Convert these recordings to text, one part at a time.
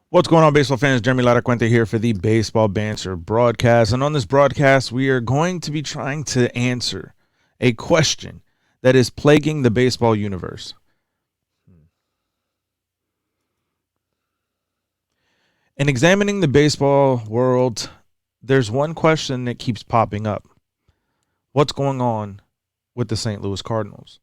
What's going on, baseball fans? Jeremy Laracuente here for the Baseball Banter Broadcast. And on this broadcast, we are going to be trying to answer a question that is plaguing the baseball universe. In examining the baseball world, there's one question that keeps popping up. What's going on with the St. Louis Cardinals?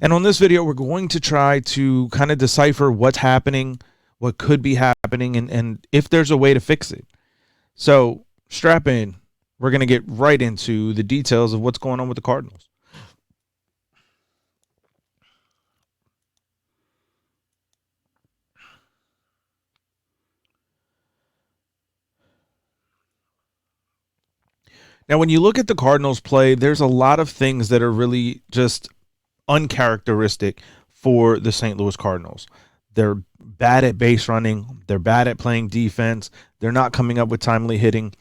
And on this video, we're going to try to kind of decipher what's happening, what could be happening, and if there's a way to fix it. So strap in. We're going to get right into the details of what's going on with the Cardinals. Now, when you look at the Cardinals play, there's a lot of things that are really just uncharacteristic for the St. Louis Cardinals. They're bad at base running. They're bad at playing defense. They're not coming up with timely hitting.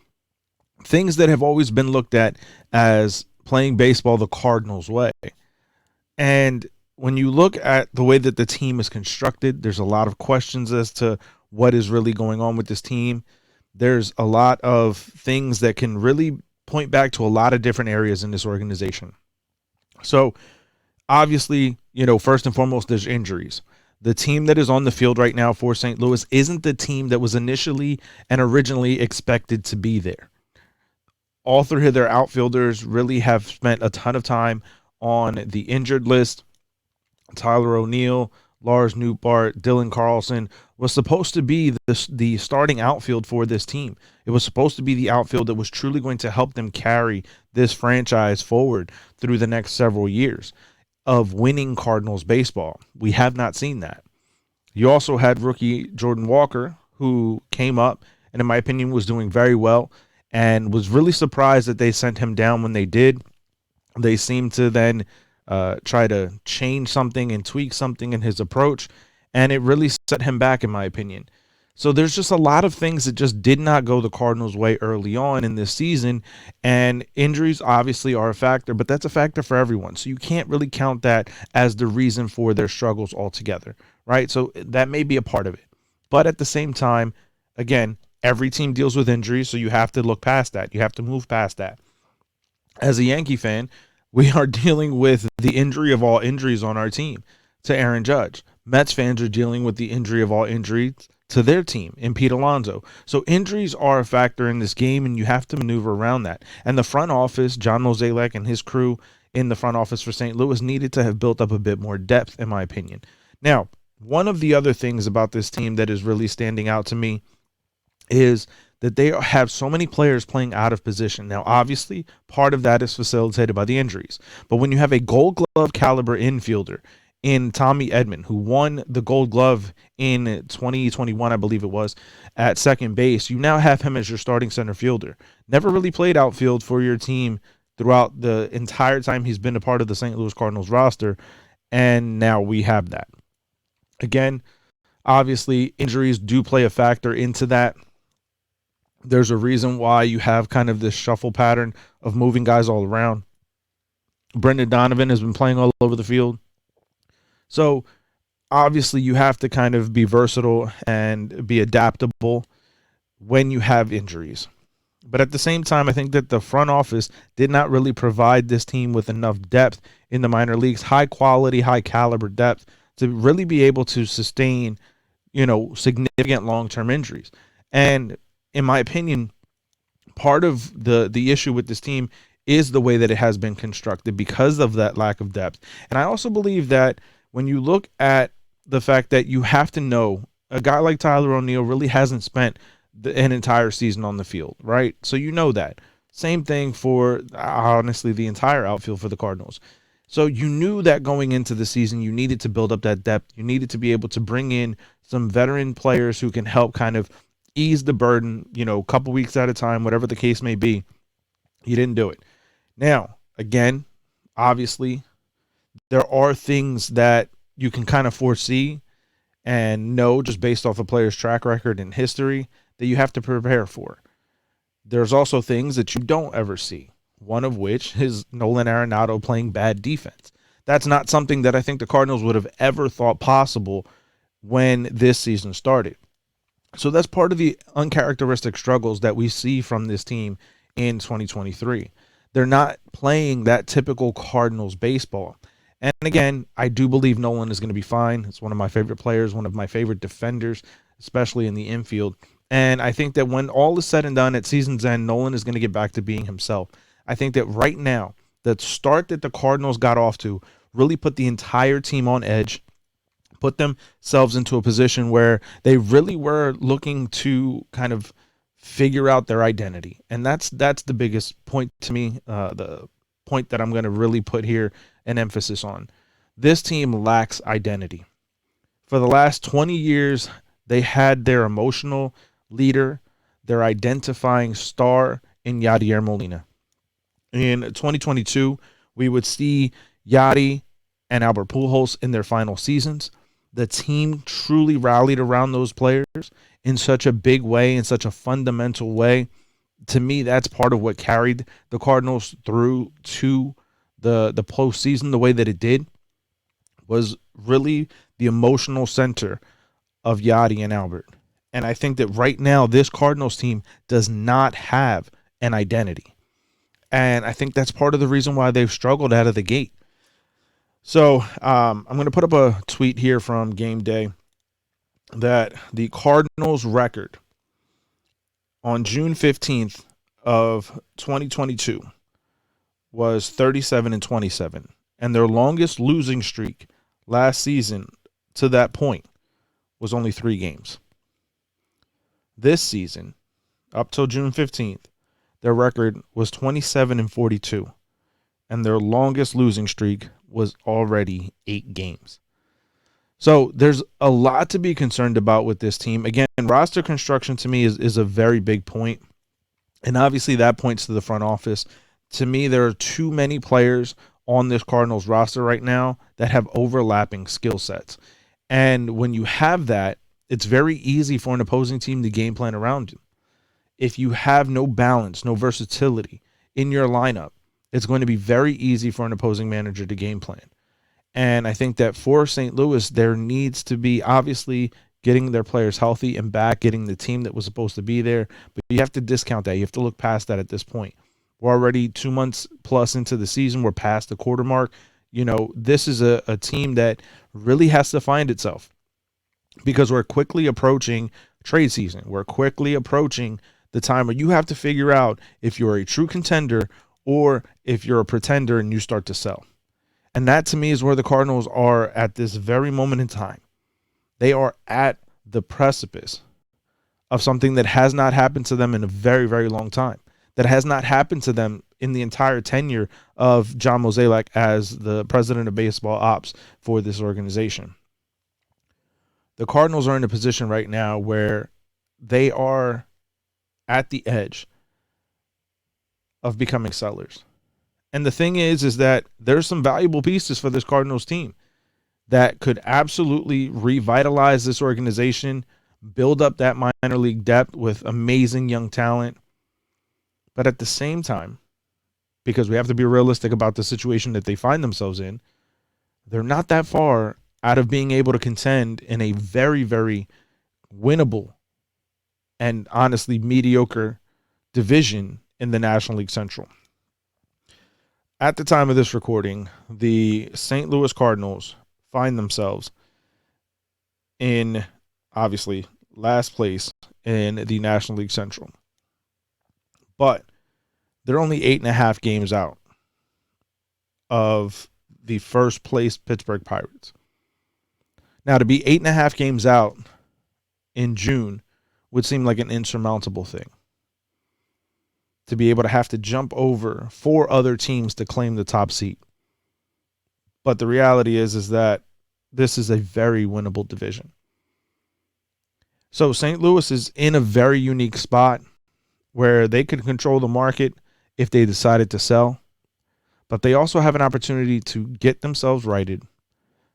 Things that have always been looked at as playing baseball the Cardinals way. And when you look at the way that the team is constructed, there's a lot of questions as to what is really going on with this team. There's a lot of things that can really point back to a lot of different areas in this organization. So obviously, first and foremost, there's injuries. The team that is on the field right now for St. Louis isn't the team that was initially and originally expected to be there. All three of their outfielders really have spent a ton of time on the injured list. Tyler O'Neill, Lars Nootbaar, Dylan Carlson was supposed to be the starting outfield for this team. It was supposed to be the outfield that was truly going to help them carry this franchise forward through the next several years of winning Cardinals baseball. We have not seen that. You also had rookie Jordan Walker, who came up and in my opinion was doing very well, and was really surprised that they sent him down when they did. They seemed to then try to change something and tweak something in his approach, and it really set him back, in my opinion. So there's just a lot of things that just did not go the Cardinals' way early on in this season, and injuries obviously are a factor, but that's a factor for everyone. So you can't really count that as the reason for their struggles altogether, right? So that may be a part of it. But at the same time, again, every team deals with injuries, so you have to look past that. You have to move past that. As a Yankee fan, we are dealing with the injury of all injuries on our team to Aaron Judge. Mets fans are dealing with the injury of all injuries to their team in Pete Alonso. So injuries are a factor in this game, and you have to maneuver around that. And the front office, John Mozeliak and his crew in the front office for St. Louis needed to have built up a bit more depth, in my opinion. Now, one of the other things about this team that is really standing out to me is that they have so many players playing out of position. Now, obviously, part of that is facilitated by the injuries. But when you have a Gold Glove caliber infielder in Tommy Edman, who won the Gold Glove in 2021, I believe it was, at second base, you now have him as your starting center fielder. Never really played outfield for your team throughout the entire time he's been a part of the St. Louis Cardinals roster, and now we have that. Again, obviously, injuries do play a factor into that. There's a reason why you have kind of this shuffle pattern of moving guys all around. Brendan Donovan has been playing all over the field. So obviously you have to kind of be versatile and be adaptable when you have injuries. But at the same time, I think that the front office did not really provide this team with enough depth in the minor leagues, high quality, high caliber depth to really be able to sustain, significant long-term injuries. And in my opinion, part of the issue with this team is the way that it has been constructed because of that lack of depth. And I also believe that when you look at the fact that you have to know a guy like Tyler O'Neill really hasn't spent an entire season on the field, right? So you know that. Same thing for, honestly, the entire outfield for the Cardinals. So you knew that going into the season, you needed to build up that depth. You needed to be able to bring in some veteran players who can help kind of ease the burden, a couple weeks at a time, whatever the case may be. You didn't do it. Now, again, obviously, there are things that you can kind of foresee and know just based off a player's track record and history that you have to prepare for. There's also things that you don't ever see, one of which is Nolan Arenado playing bad defense. That's not something that I think the Cardinals would have ever thought possible when this season started. So that's part of the uncharacteristic struggles that we see from this team in 2023. They're not playing that typical Cardinals baseball. And again, I do believe Nolan is going to be fine. It's one of my favorite players, one of my favorite defenders, especially in the infield. And I think that when all is said and done at season's end, Nolan is going to get back to being himself. I think that right now, the start that the Cardinals got off to really put the entire team on edge, put themselves into a position where they really were looking to kind of figure out their identity. And that's the biggest point to me, the point that I'm going to really put here an emphasis on. This team lacks identity. For the last 20 years, they had their emotional leader, their identifying star in Yadier Molina. In 2022, we would see Yadi and Albert Pujols in their final seasons. The team truly rallied around those players in such a big way, in such a fundamental way. To me, that's part of what carried the Cardinals through to the postseason the way that it did, was really the emotional center of Yadi and Albert. And I think that right now, this Cardinals team does not have an identity. And I think that's part of the reason why they've struggled out of the gate. So I'm going to put up a tweet here from Game Day that the Cardinals record on June 15th of 2022 was 37-27. And their longest losing streak last season to that point was only 3 games. This season, up till June 15th, their record was 27-42. And their longest losing streak was already 8 games. So there's a lot to be concerned about with this team. Again, roster construction to me is a very big point. And obviously that points to the front office. To me, there are too many players on this Cardinals roster right now that have overlapping skill sets. And when you have that, it's very easy for an opposing team to game plan around you. If you have no balance, no versatility in your lineup, it's going to be very easy for an opposing manager to game plan. And I think that for St. Louis, there needs to be obviously getting their players healthy and back, getting the team that was supposed to be there. But you have to discount that. You have to look past that at this point. We're already 2 months plus into the season. We're past the quarter mark. You know, this is a team that really has to find itself because we're quickly approaching trade season. We're quickly approaching the time where you have to figure out if you're a true contender or if you're a pretender and you start to sell. And that to me is where the Cardinals are at this very moment in time. They are at the precipice of something that has not happened to them in a very, very long time. That has not happened to them in the entire tenure of John Mozeliak as the president of baseball ops for this organization. The Cardinals are in a position right now where they are at the edge of becoming sellers. And the thing is that there's some valuable pieces for this Cardinals team that could absolutely revitalize this organization, build up that minor league depth with amazing young talent. But at the same time, because we have to be realistic about the situation that they find themselves in, they're not that far out of being able to contend in a very, very winnable and honestly mediocre division in the National League Central. At the time of this recording, the St. Louis Cardinals find themselves in, obviously, last place in the National League Central. But they're only 8.5 games out of the first place Pittsburgh Pirates. Now, to be 8.5 games out in June would seem like an insurmountable thing. To be able to have to jump over 4 other teams to claim the top seat. But the reality is that this is a very winnable division. So St. Louis is in a very unique spot where they could control the market if they decided to sell. But they also have an opportunity to get themselves righted,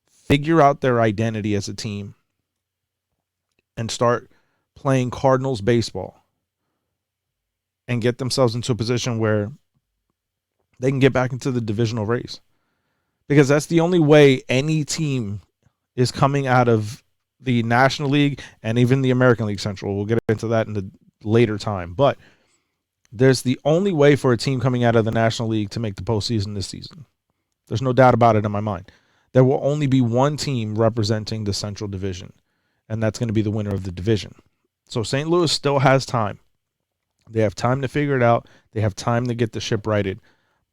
figure out their identity as a team, and start playing Cardinals baseball and get themselves into a position where they can get back into the divisional race. Because that's the only way any team is coming out of the National League and even the American League Central. We'll get into that in the later time. But there's the only way for a team coming out of the National League to make the postseason this season. There's no doubt about it in my mind. There will only be one team representing the Central Division, and that's going to be the winner of the division. So St. Louis still has time. They have time to figure it out. They have time to get the ship righted.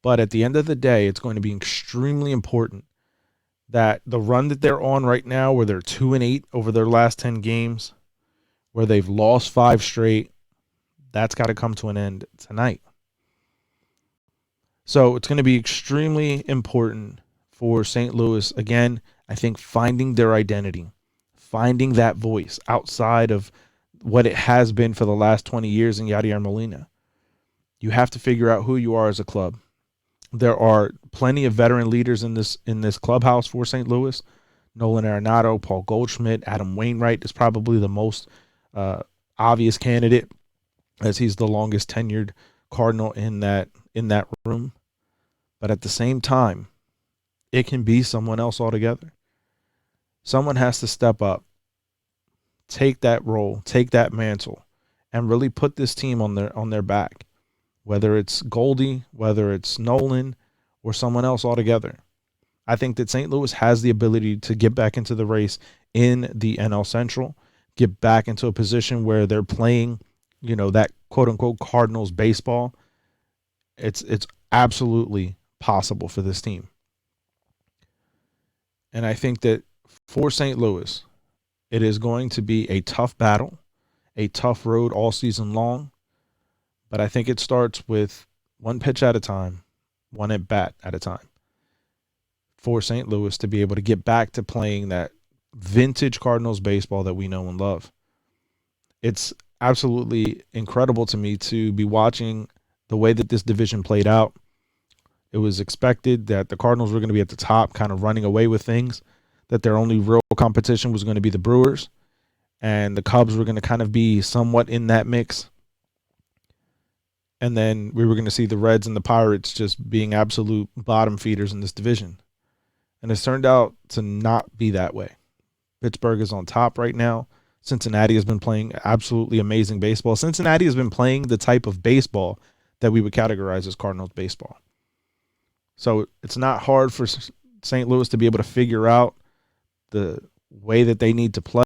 But at the end of the day, it's going to be extremely important that the run that they're on right now, where they're 2-8 over their last 10 games, where they've lost 5 straight, that's got to come to an end tonight. So it's going to be extremely important for St. Louis, again, I think finding their identity, finding that voice outside of what it has been for the last 20 years in Yadier Molina. You have to figure out who you are as a club. There are plenty of veteran leaders in this clubhouse for St. Louis. Nolan Arenado, Paul Goldschmidt, Adam Wainwright is probably the most obvious candidate, as he's the longest tenured Cardinal in that room. But at the same time, it can be someone else altogether. Someone has to step up, take that role, take that mantle, and really put this team on their back. Whether it's Goldie, whether it's Nolan, or someone else altogether. I think that St. Louis has the ability to get back into the race in the NL Central, get back into a position where they're playing, that quote-unquote Cardinals baseball. It's absolutely possible for this team. And I think that for St. Louis, it is going to be a tough battle, a tough road all season long. But I think it starts with one pitch at a time, one at bat at a time, for St. Louis to be able to get back to playing that vintage Cardinals baseball that we know and love. It's absolutely incredible to me to be watching the way that this division played out. It was expected that the Cardinals were going to be at the top, kind of running away with things, that their only real competition was going to be the Brewers, and the Cubs were going to kind of be somewhat in that mix. And then we were going to see the Reds and the Pirates just being absolute bottom feeders in this division. And it's turned out to not be that way. Pittsburgh is on top right now. Cincinnati has been playing absolutely amazing baseball. Cincinnati has been playing the type of baseball that we would categorize as Cardinals baseball. So it's not hard for St. Louis to be able to figure out the way that they need to play.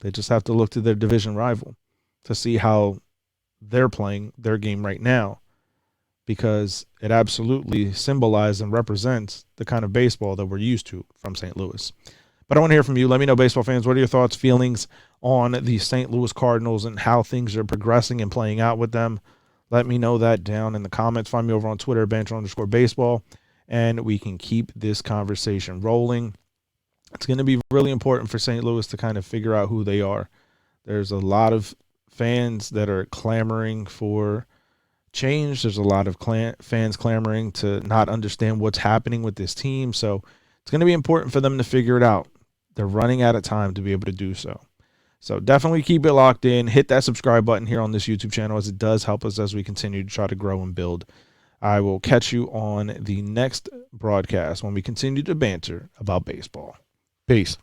They just have to look to their division rival to see how they're playing their game right now, because it absolutely symbolizes and represents the kind of baseball that we're used to from St. Louis. But I want to hear from you. Let me know, baseball fans, what are your thoughts, feelings on the St. Louis Cardinals and how things are progressing and playing out with them? Let me know that down in the comments. Find me over on Twitter, banter_baseball, and we can keep this conversation rolling. It's going to be really important for St. Louis to kind of figure out who they are. There's a lot of fans that are clamoring for change. There's a lot of fans clamoring to not understand what's happening with this team. So it's going to be important for them to figure it out. They're running out of time to be able to do so. So definitely keep it locked in. Hit that subscribe button here on this YouTube channel, as it does help us as we continue to try to grow and build. I will catch you on the next broadcast when we continue to banter about baseball. Peace.